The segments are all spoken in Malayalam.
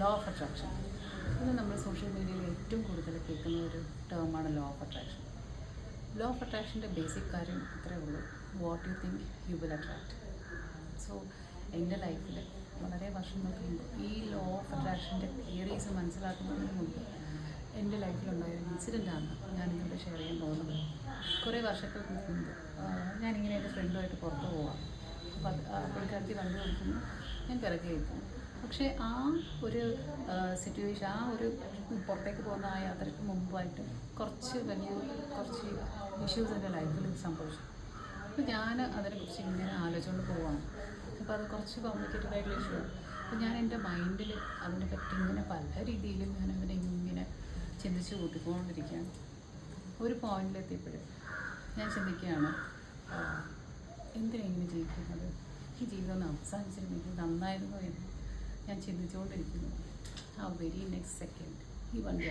Law of attraction. ഇത് നമ്മൾ സോഷ്യൽ മീഡിയയിൽ ഏറ്റവും കൂടുതൽ കേൾക്കുന്ന ഒരു ടേമാണ് law of attraction. Law of അട്രാക്ഷൻ്റെ ബേസിക് കാര്യം ഇത്രയേ ഉള്ളൂ: what you think you will attract. So എൻ്റെ ലൈഫിൽ വളരെ വർഷങ്ങൾക്ക് മുമ്പ് ഈ ലോ ഓഫ് അട്രാക്ഷൻ്റെ തിയറീസ് മനസ്സിലാക്കുന്നതിന് മുമ്പ് എൻ്റെ ലൈഫിലുണ്ടായ ഒരു ഇൻസിഡൻ്റാണ് ഞാനിന്നിവിടെ ഷെയർ ചെയ്യാൻ പോകുന്നത്. കുറേ വർഷങ്ങൾക്ക് മുമ്പ് ഞാനിങ്ങനെ എൻ്റെ ഫ്രണ്ടുമായിട്ട് പുറത്ത് പോവാം. അപ്പോൾ പുള്ളിക്കാരത്തി വണ്ടി കൊടുക്കുന്നു, ഞാൻ പിറകെ വയ്ക്കുന്നു. പക്ഷേ ആ ഒരു സിറ്റുവേഷൻ, ആ ഒരു പുറത്തേക്ക് പോകുന്ന ആ യാത്രയ്ക്ക് മുമ്പായിട്ട് കുറച്ച് ഇഷ്യൂസ് എൻ്റെ ലൈഫിൽ സംഭവിച്ചു. അപ്പോൾ ഞാൻ അതിനെക്കുറിച്ച് ഇങ്ങനെ ആലോചിച്ചുകൊണ്ട് പോവാണ്. അപ്പോൾ അത് കുറച്ച് കോംപ്ലിക്കേറ്റഡ് ആയിട്ടുള്ള ഇഷ്യൂ ആണ്. അപ്പോൾ ഞാൻ എൻ്റെ മൈൻഡിൽ അതിനെപ്പറ്റി ഇങ്ങനെ പല രീതിയിലും ഞാൻ ഇങ്ങനെ ചിന്തിച്ച് കൂട്ടിക്കൊണ്ടിരിക്കുകയാണ്. ഒരു പോയിന്റിലെത്തിയപ്പോഴും ഞാൻ ചിന്തിക്കുകയാണ്, എന്തിനാണ് ഇങ്ങനെ ജീവിക്കുന്നത്? ഈ ജീവിതം ഒന്ന് അവസാനിച്ചിരുന്നെങ്കിൽ നന്നായിരുന്നു എന്ന് ഞാൻ ചിന്തിച്ചുകൊണ്ടിരിക്കുന്നു. ആ വെരി നെക്സ്റ്റ് സെക്കൻഡ് ഈ വണ്ടി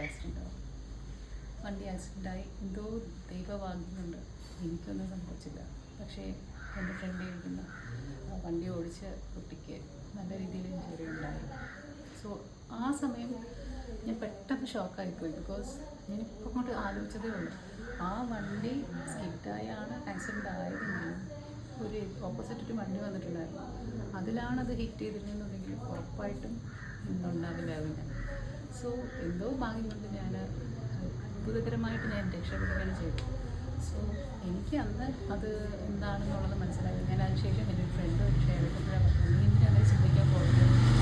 ആക്സിഡൻ്റായി. എന്തോ ദൈവഭാഗ്യം കൊണ്ട് എനിക്കൊന്നും സംഭവിച്ചില്ല. പക്ഷേ എൻ്റെ ഫ്രണ്ട് ഇരിക്കുന്ന വണ്ടി ഓടിച്ച കുട്ടിക്ക് നല്ല രീതിയിൽ ഇഞ്ചുറി ഉണ്ടായി. സോ ആ സമയം ഞാൻ പെട്ടെന്ന് ഷോക്കായിപ്പോയി. ബിക്കോസ് ഞാനിപ്പോൾ അങ്ങോട്ട് ആലോചിച്ചതേ ഉള്ളൂ, ആ വണ്ടി സ്കിഡായാണ് ആക്സിഡൻ്റ് ആയതെങ്കിലും ഒരു ഓപ്പോസിറ്റ് ഒരു വണ്ടി വന്നിട്ടുണ്ടായിരുന്നു. അതിലാണത് ഹിറ്റ് ചെയ്തിരുന്നെന്നുണ്ടെങ്കിൽ ഉറപ്പായിട്ടും ഇന്നുണ്ടാവില്ലാവില്ല. സോ എന്തോ ഭാഗ്യം കൊണ്ട് ഞാൻ അത്ഭുതകരമായിട്ട് ഞാൻ രക്ഷപ്പെടുകയാണ് ചെയ്തത്. സോ എനിക്ക് അന്ന് അത് എന്താണെന്നുള്ളത് മനസ്സിലായി. ഞാൻ അതിനുശേഷം എൻ്റെ ഫ്രണ്ട് ഷെയർ ചെയ്തപ്പോഴാണ്, നീ എന്തിനാണ് അങ്ങനെ ചിന്തിക്കാൻ പോകുന്നത്?